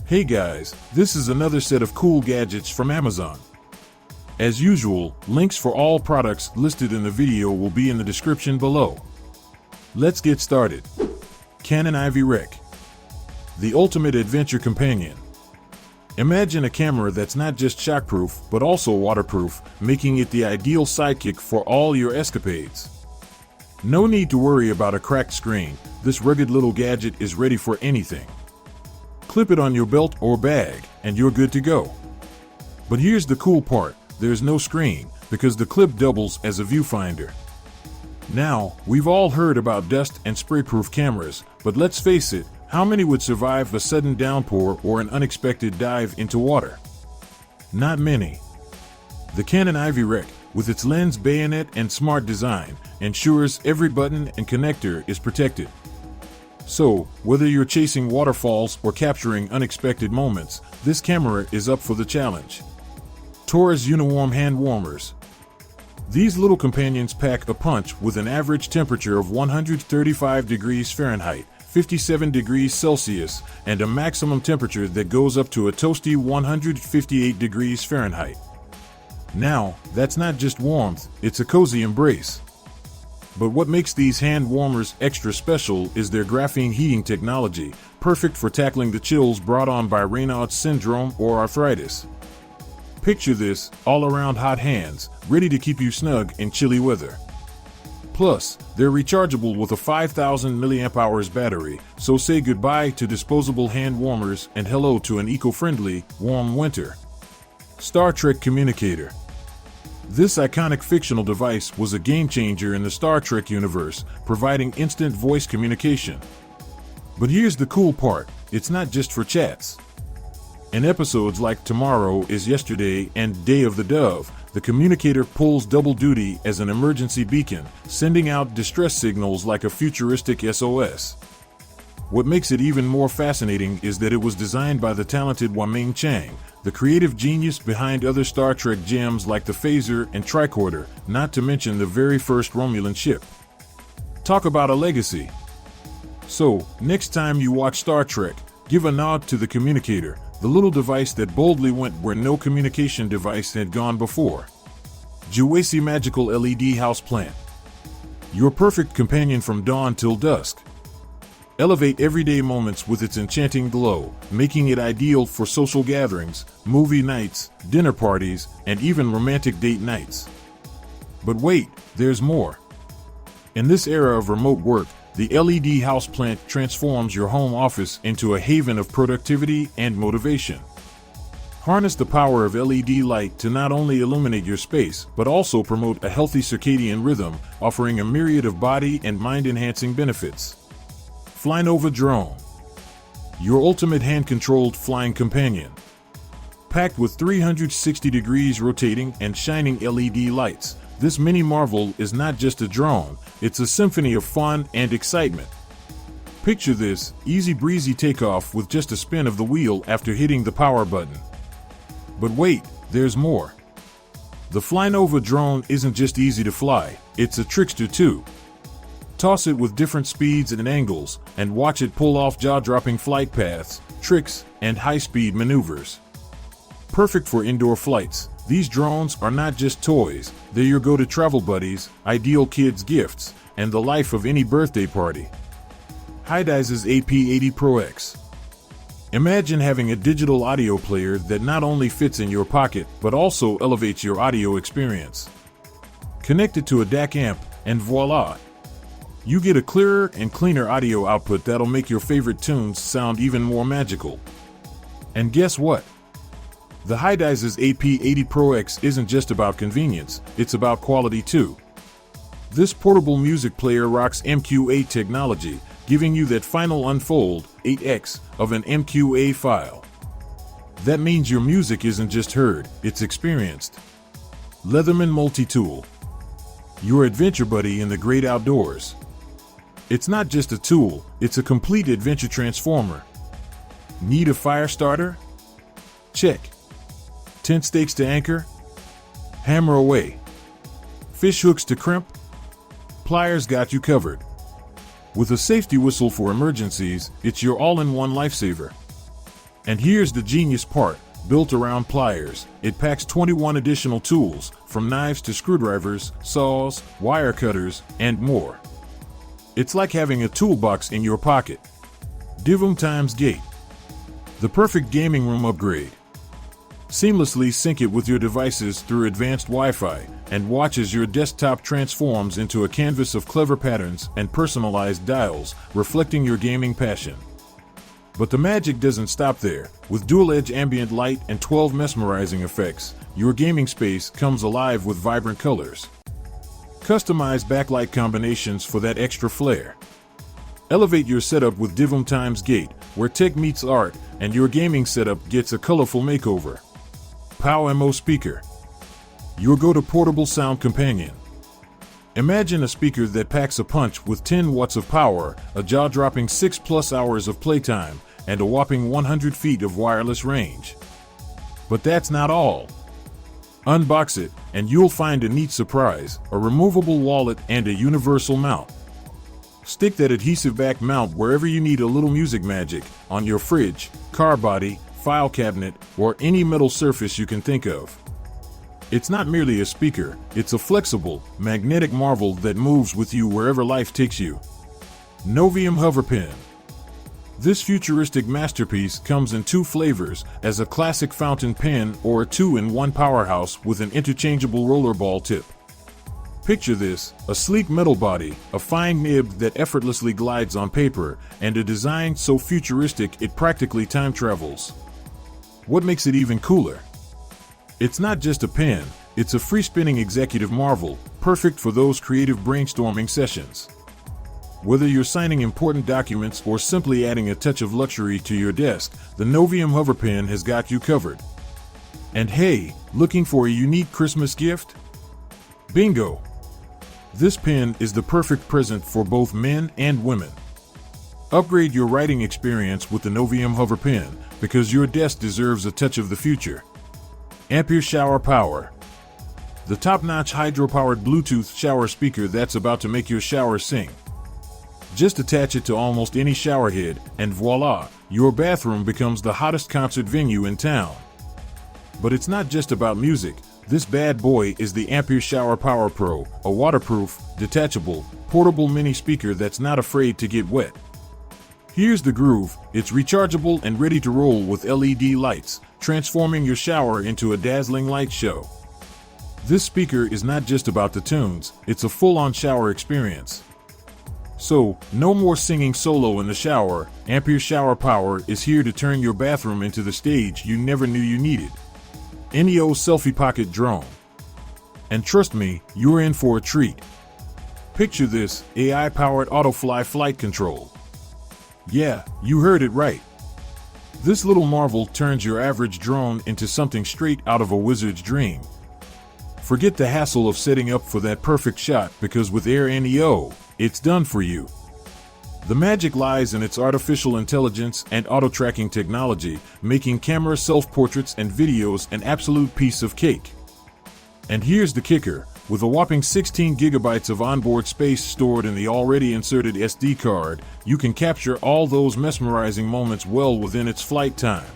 Hey guys, this is another set of cool gadgets from Amazon. As usual, links for all products listed in the video will be in the description below. Let's get started. Canon Ivy REC, the ultimate adventure companion. Imagine a camera that's not just shockproof but also waterproof, making it the ideal sidekick for all your escapades. No need to worry about a cracked screen. This rugged little gadget is ready for anything. Clip it on your belt or bag, and you're good to go. But here's the cool part, there's no screen, because the clip doubles as a viewfinder. Now, we've all heard about dust and spray-proof cameras, but let's face it, how many would survive a sudden downpour or an unexpected dive into water? Not many. The Canon Ivy REC, with its lens bayonet and smart design, ensures every button and connector is protected. So, whether you're chasing waterfalls or capturing unexpected moments, this camera is up for the challenge. TORRAS UNIWARM hand warmers. These little companions pack a punch with an average temperature of 135 degrees Fahrenheit, 57 degrees Celsius, and a maximum temperature that goes up to a toasty 158 degrees Fahrenheit. Now, that's not just warmth, it's a cozy embrace. But what makes these hand warmers extra special is their graphene heating technology, perfect for tackling the chills brought on by Raynaud's syndrome or arthritis. Picture this, all-around hot hands, ready to keep you snug in chilly weather. Plus, they're rechargeable with a 5,000 mAh battery, so say goodbye to disposable hand warmers and hello to an eco-friendly, warm winter. Star Trek Communicator. This iconic fictional device was a game-changer in the Star Trek universe, providing instant voice communication. But here's the cool part, it's not just for chats. In episodes like Tomorrow is Yesterday and Day of the Dove, the communicator pulls double duty as an emergency beacon, sending out distress signals like a futuristic SOS. What makes it even more fascinating is that it was designed by the talented Wang Chang, the creative genius behind other Star Trek gems like the phaser and tricorder, not to mention the very first Romulan ship. Talk about a legacy. So, next time you watch Star Trek, give a nod to the communicator, the little device that boldly went where no communication device had gone before. Juesi Magical LED Houseplant. Your perfect companion from dawn till dusk. Elevate everyday moments with its enchanting glow, making it ideal for social gatherings, movie nights, dinner parties, and even romantic date nights. But wait, there's more. In this era of remote work, the LED houseplant transforms your home office into a haven of productivity and motivation. Harness the power of LED light to not only illuminate your space, but also promote a healthy circadian rhythm, offering a myriad of body and mind-enhancing benefits. Flynova Drone. Your ultimate hand-controlled flying companion. Packed with 360 degrees rotating and shining LED lights, this mini marvel is not just a drone, it's a symphony of fun and excitement. Picture this, easy breezy takeoff with just a spin of the wheel after hitting the power button. But wait, there's more. The Flynova drone isn't just easy to fly, it's a trickster too. Toss it with different speeds and angles, and watch it pull off jaw-dropping flight paths, tricks, and high-speed maneuvers. Perfect for indoor flights, these drones are not just toys, they're your go-to travel buddies, ideal kids' gifts, and the life of any birthday party. Hidizs AP80 Pro X. Imagine having a digital audio player that not only fits in your pocket, but also elevates your audio experience. Connect it to a DAC amp, and voila! You get a clearer and cleaner audio output that'll make your favorite tunes sound even more magical. And guess what? The Hidizs AP80 Pro X isn't just about convenience, it's about quality too. This portable music player rocks MQA technology, giving you that final unfold, 8x, of an MQA file. That means your music isn't just heard, it's experienced. Leatherman Multitool. Your adventure buddy in the great outdoors. It's not just a tool, it's a complete adventure transformer. Need a fire starter? Check. Tent stakes to anchor? Hammer away. Fish hooks to crimp? Pliers got you covered. With a safety whistle for emergencies, it's your all-in-one lifesaver. And here's the genius part. Built around pliers, it packs 21 additional tools, from knives to screwdrivers, saws, wire cutters, and more. It's like having a toolbox in your pocket. Divoom times gate. The perfect gaming room upgrade. Seamlessly sync it with your devices through advanced Wi-Fi, and watch as your desktop transforms into a canvas of clever patterns and personalized dials, reflecting your gaming passion. But the magic doesn't stop there. With dual-edge ambient light and 12 mesmerizing effects, your gaming space comes alive with vibrant colors. Customize backlight combinations for that extra flair. Elevate your setup with Divoom times gate, where tech meets art, and your gaming setup gets a colorful makeover. Pow Mo Speaker. Your go-to portable sound companion. Imagine a speaker that packs a punch with 10 watts of power, a jaw-dropping 6+ hours of playtime, and a whopping 100 feet of wireless range. But that's not all. Unbox it, and you'll find a neat surprise, a removable wallet and a universal mount. Stick that adhesive back mount wherever you need a little music magic, on your fridge, car body, file cabinet, or any metal surface you can think of. It's not merely a speaker, it's a flexible, magnetic marvel that moves with you wherever life takes you. Novium Hoverpen. This futuristic masterpiece comes in 2 flavors, as a classic fountain pen or a 2-in-1 powerhouse with an interchangeable rollerball tip. Picture this, a sleek metal body, a fine nib that effortlessly glides on paper, and a design so futuristic it practically time travels. What makes it even cooler? It's not just a pen, it's a free-spinning executive marvel, perfect for those creative brainstorming sessions. Whether you're signing important documents or simply adding a touch of luxury to your desk, the Novium Hoverpen has got you covered. And hey, looking for a unique Christmas gift? Bingo! This pen is the perfect present for both men and women. Upgrade your writing experience with the Novium Hoverpen, because your desk deserves a touch of the future. Ampere shower power. The top-notch hydro-powered Bluetooth shower speaker that's about to make your shower sing. Just attach it to almost any shower head, and voila, your bathroom becomes the hottest concert venue in town. But it's not just about music. This bad boy is the Ampere Shower Power Pro, a waterproof, detachable, portable mini speaker that's not afraid to get wet. Here's the groove, it's rechargeable and ready to roll with LED lights, transforming your shower into a dazzling light show. This speaker is not just about the tunes, it's a full-on shower experience. So, no more singing solo in the shower. Ampere Shower Power is here to turn your bathroom into the stage you never knew you needed. NEO Selfie Pocket Drone. And trust me, you're in for a treat. Picture this, AI-powered autofly flight control. Yeah, you heard it right. This little marvel turns your average drone into something straight out of a wizard's dream. Forget the hassle of setting up for that perfect shot, because with Air NEO, it's done for you. The magic lies in its artificial intelligence and auto-tracking technology, making camera self-portraits and videos an absolute piece of cake. And here's the kicker. With a whopping 16 gigabytes of onboard space stored in the already inserted SD card, you can capture all those mesmerizing moments well within its flight time.